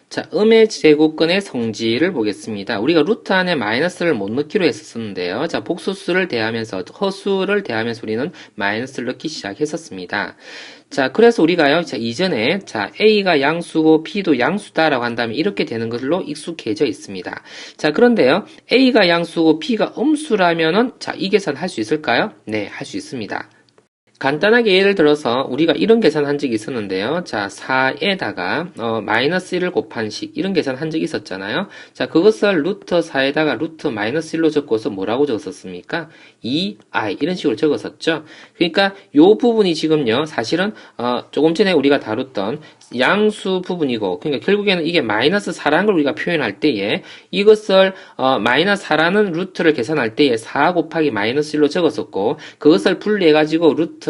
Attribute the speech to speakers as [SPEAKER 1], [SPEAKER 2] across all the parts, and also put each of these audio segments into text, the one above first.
[SPEAKER 1] 자, 음의 제곱근의 성질을 보겠습니다. 우리가 루트 안에 마이너스를 못 넣기로 했었는데요. 자, 복수수를 대하면서, 허수를 대하면서 우리는 마이너스를 넣기 시작했었습니다. 자, 그래서 우리가요, 자, 이전에, 자, A가 양수고 B도 양수다라고 한다면 이렇게 되는 것으로 익숙해져 있습니다. 자, 그런데요, A가 양수고 B가 음수라면은, 자, 이 계산 할 수 있을까요? 네, 할 수 있습니다. 간단하게 예를 들어서 우리가 이런 계산 한 적이 있었는데요. 자, 4에다가 마이너스 1을 곱한 식 이런 계산 한 적이 있었잖아요. 자, 그것을 루트 4에다가 루트 마이너스 1로 적고서 뭐라고 적었습니까? 2i 이런 식으로 적었었죠. 그러니까 요 부분이 지금요. 사실은 조금 전에 우리가 다뤘던 양수 부분이고, 그러니까 결국에는 이게 마이너스 4라는 걸 우리가 표현할 때에 이것을 마이너스 4라는 루트를 계산할 때에 4 곱하기 마이너스 1로 적었었고, 그것을 분리해가지고 루트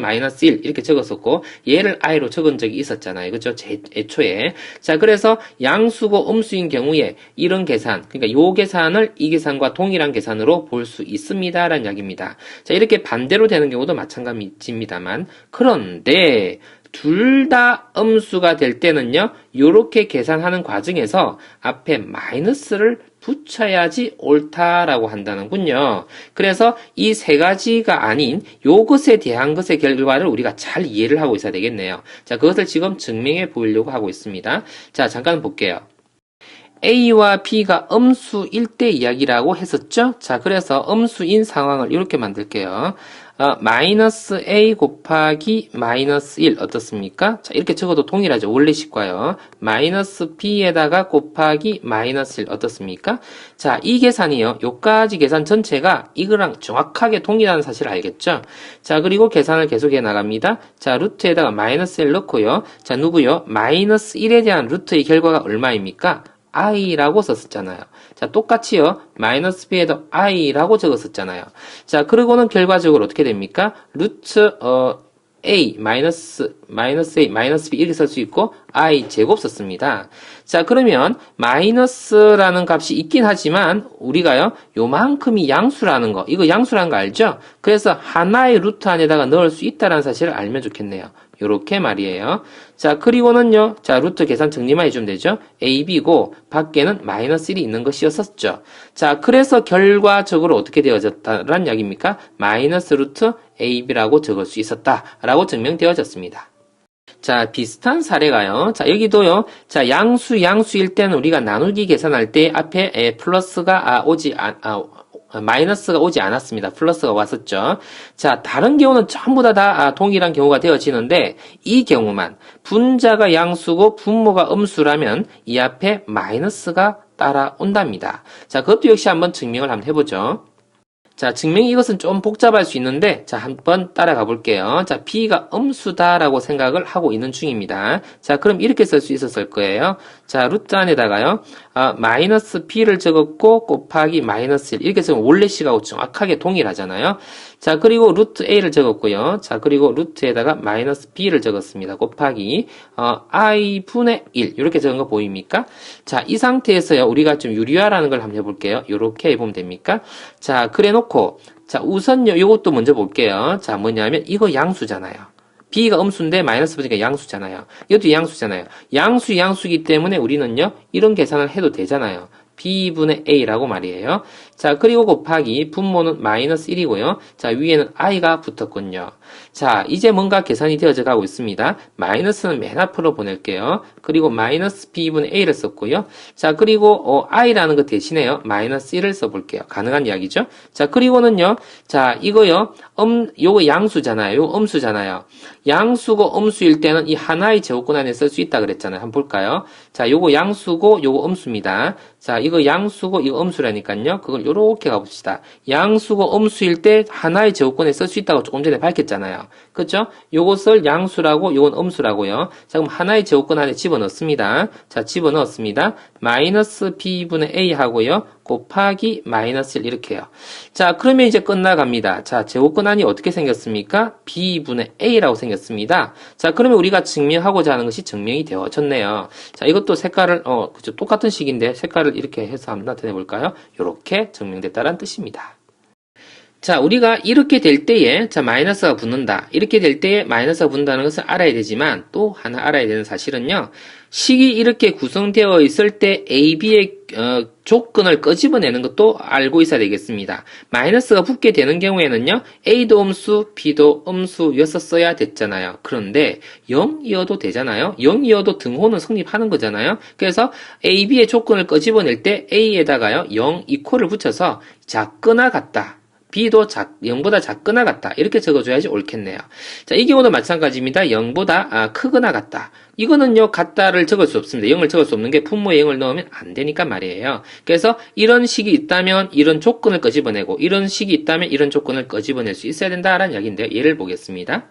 [SPEAKER 1] 마이너스 1 이렇게 적었었고, 얘를 i로 적은 적이 있었잖아요. 그죠? 애초에. 자, 그래서 양수고 음수인 경우에 이런 계산, 그러니까 요 계산을 이 계산과 동일한 계산으로 볼 수 있습니다라는 이야기입니다. 자, 이렇게 반대로 되는 경우도 마찬가지입니다만, 그런데 둘 다 음수가 될 때는요, 요렇게 계산하는 과정에서 앞에 마이너스를 붙여야지 옳다라고 한다는군요. 그래서 이 세 가지가 아닌 요것에 대한 것의 결과를 우리가 잘 이해를 하고 있어야 되겠네요. 자, 그것을 지금 증명해 보이려고 하고 있습니다. 자, 잠깐 볼게요. A와 B가 음수일 때 이야기라고 했었죠? 자, 그래서 음수인 상황을 이렇게 만들게요. 마이너스 A 곱하기 마이너스 1 어떻습니까? 자, 이렇게 적어도 동일하죠. 원래식과요. 마이너스 B에다가 곱하기 마이너스 1 어떻습니까? 자, 이 계산이요. 요까지 계산 전체가 이거랑 정확하게 동일한 사실을 알겠죠? 자, 그리고 계산을 계속해 나갑니다. 자, 루트에다가 마이너스 1 넣고요. 자, 누구요? 마이너스 1에 대한 루트의 결과가 얼마입니까? i라고 썼었잖아요. 자, 똑같이요. 마이너스 b에도 i라고 적었었잖아요. 자, 그리고는 결과적으로 어떻게 됩니까? 루트 a 마이너스 a 마이너스 b 이렇게 쓸 수 있고 i 제곱 썼습니다. 자, 그러면 마이너스라는 값이 있긴 하지만 우리가요, 요만큼이 양수라는 거, 이거 양수라는 거 알죠? 그래서 하나의 루트 안에다가 넣을 수 있다는 사실을 알면 좋겠네요. 요렇게 말이에요. 자, 그리고는요, 자, 루트 계산 정리만 해주면 되죠? a, b고, 밖에는 마이너스 1이 있는 것이었었죠. 자, 그래서 결과적으로 어떻게 되어졌다라는 이야기입니까? 마이너스 루트 a, b라고 적을 수 있었다라고 증명되어졌습니다. 자, 비슷한 사례가요. 자, 여기도요. 자, 양수일 때는 우리가 나누기 계산할 때 앞에 플러스가 마이너스가 오지 않았습니다. 플러스가 왔었죠. 자, 다른 경우는 전부 다 동일한 경우가 되어지는데 이 경우만 분자가 양수고 분모가 음수라면 이 앞에 마이너스가 따라온답니다. 자, 그것도 역시 한번 증명을 한번 해보죠. 자, 증명 이것은 좀 복잡할 수 있는데, 자, 한번 따라가 볼게요. 자, B가 음수다라고 생각을 하고 있는 중입니다. 자, 그럼 이렇게 쓸 수 있었을 거예요. 자, 루트 안에다가요, 마이너스 B를 적었고, 곱하기 마이너스 1. 이렇게 쓰면 원래 식하고 정확하게 동일하잖아요. 자, 그리고 루트 A를 적었고요. 자, 그리고 루트에다가 마이너스 B를 적었습니다. 곱하기, I분의 1. 이렇게 적은 거 보입니까? 자, 이 상태에서요, 우리가 좀 유리화라는 걸 한번 해볼게요. 이렇게 해보면 됩니까? 자, 그래 놓고, 자, 우선요, 요것도 먼저 볼게요. 자, 뭐냐면, 이거 양수잖아요. B가 음수인데 마이너스 B니까 양수잖아요. 이것도 양수잖아요. 양수이기 때문에 우리는요, 이런 계산을 해도 되잖아요. B분의 A라고 말이에요. 자, 그리고 곱하기 분모는 마이너스 1이고요. 자, 위에는 I가 붙었군요. 자, 이제 뭔가 계산이 되어져 가고 있습니다. 마이너스는 맨 앞으로 보낼게요. 그리고 마이너스 B분의 A를 썼고요. 자, 그리고 I라는 거 대신에요. 마이너스 1을 써볼게요. 가능한 이야기죠. 자, 그리고는요. 자, 이거요. 요거 양수잖아요. 요거 음수잖아요. 양수고 음수일 때는 이 하나의 제곱근 안에 쓸 수 있다 그랬잖아요. 한번 볼까요? 자, 요거 양수고 요거 음수입니다. 자, 이거 양수고 이거 음수라니까요. 그걸 요렇게 가봅시다. 양수고 음수일 때 하나의 제곱근에 쓸 수 있다고 조금 전에 밝혔잖아요. 그렇죠? 요것을 양수라고 요건 음수라고요. 자, 그럼 하나의 제곱근 안에 집어넣습니다. 자, 집어넣었습니다. 마이너스 b분의 a 하고요. 곱하기 마이너스 1 이렇게 해요. 자, 그러면 이제 끝나갑니다. 자, 제곱근 안이 어떻게 생겼습니까? b분의 a라고 생겼습니다. 자, 그러면 우리가 증명하고자 하는 것이 증명이 되어졌네요. 자, 이것도 색깔을 그죠? 똑같은 식인데 색깔을 이렇게 해서 한번 나타내 볼까요? 이렇게 증명됐다는 뜻입니다. 자, 우리가 이렇게 될 때에, 자, 마이너스가 붙는다. 이렇게 될 때에 마이너스가 붙는다는 것을 알아야 되지만, 또 하나 알아야 되는 사실은요, 식이 이렇게 구성되어 있을 때 A, B의 조건을 끄집어내는 것도 알고 있어야 되겠습니다. 마이너스가 붙게 되는 경우에는요, A도 음수, B도 음수였었어야 됐잖아요. 그런데 0이어도 되잖아요. 0이어도 등호는 성립하는 거잖아요. 그래서 A, B의 조건을 끄집어낼 때 A에다가요, 0 이퀄을 붙여서 작거나 같다. B도 0보다 작거나 같다. 이렇게 적어줘야지 옳겠네요. 자, 이 경우도 마찬가지입니다. 0보다 크거나 같다. 이거는요, 같다를 적을 수 없습니다. 0을 적을 수 없는 게 분모에 0을 넣으면 안 되니까 말이에요. 그래서 이런 식이 있다면 이런 조건을 끄집어내고, 이런 식이 있다면 이런 조건을 끄집어낼 수 있어야 된다라는 이야기인데요. 예를 보겠습니다.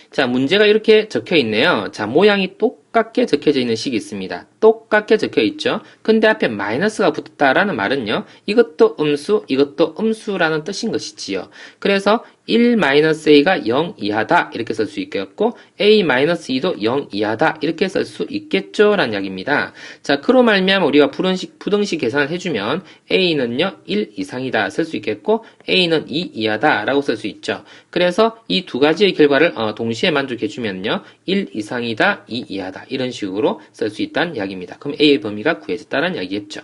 [SPEAKER 1] 자, 문제가 이렇게 적혀 있네요. 자, 모양이 똑같게 적혀져 있는 식이 있습니다. 똑같게 적혀 있죠. 근데 앞에 마이너스가 붙었다라는 말은요, 이것도 음수, 이것도 음수라는 뜻인 것이지요. 그래서 1-a가 0 이하다 이렇게 쓸 수 있겠고, a-2도 0 이하다 이렇게 쓸 수 있겠죠 라는 이야기입니다. 자, 그로 말미암아 우리가 부등식 계산을 해주면 a는요 1 이상이다 쓸 수 있겠고, a는 2 이하다 라고 쓸 수 있죠. 그래서 이 두 가지의 결과를 동시에 만족해주면요 1 이상이다, 2 이하다 이런 식으로 쓸 수 있다는 이야기입니다. 그럼 a의 범위가 구해졌다는 이야기겠죠.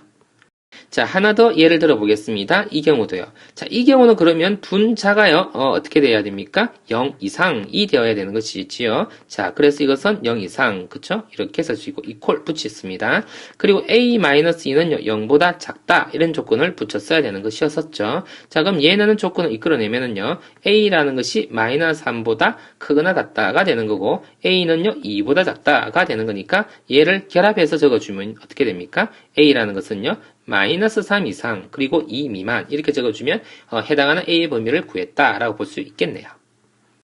[SPEAKER 1] 자, 하나 더 예를 들어 보겠습니다. 이 경우도요. 자, 이 경우는 그러면 분자가요, 어떻게 돼야 됩니까? 0 이상이 되어야 되는 것이지요. 자, 그래서 이것은 0 이상, 그쵸? 이렇게 쓸 수 있고, 이퀄 붙였습니다. 그리고 a-2는요, 0보다 작다, 이런 조건을 붙였어야 되는 것이었었죠. 자, 그럼 얘는 조건을 이끌어내면은요, a라는 것이 마이너스 3보다 크거나 같다가 되는 거고, a는요, 2보다 작다가 되는 거니까, 얘를 결합해서 적어주면 어떻게 됩니까? a라는 것은요, 마이너스 3 이상 그리고 2 미만 이렇게 적어주면 해당하는 A의 범위를 구했다라고 볼 수 있겠네요.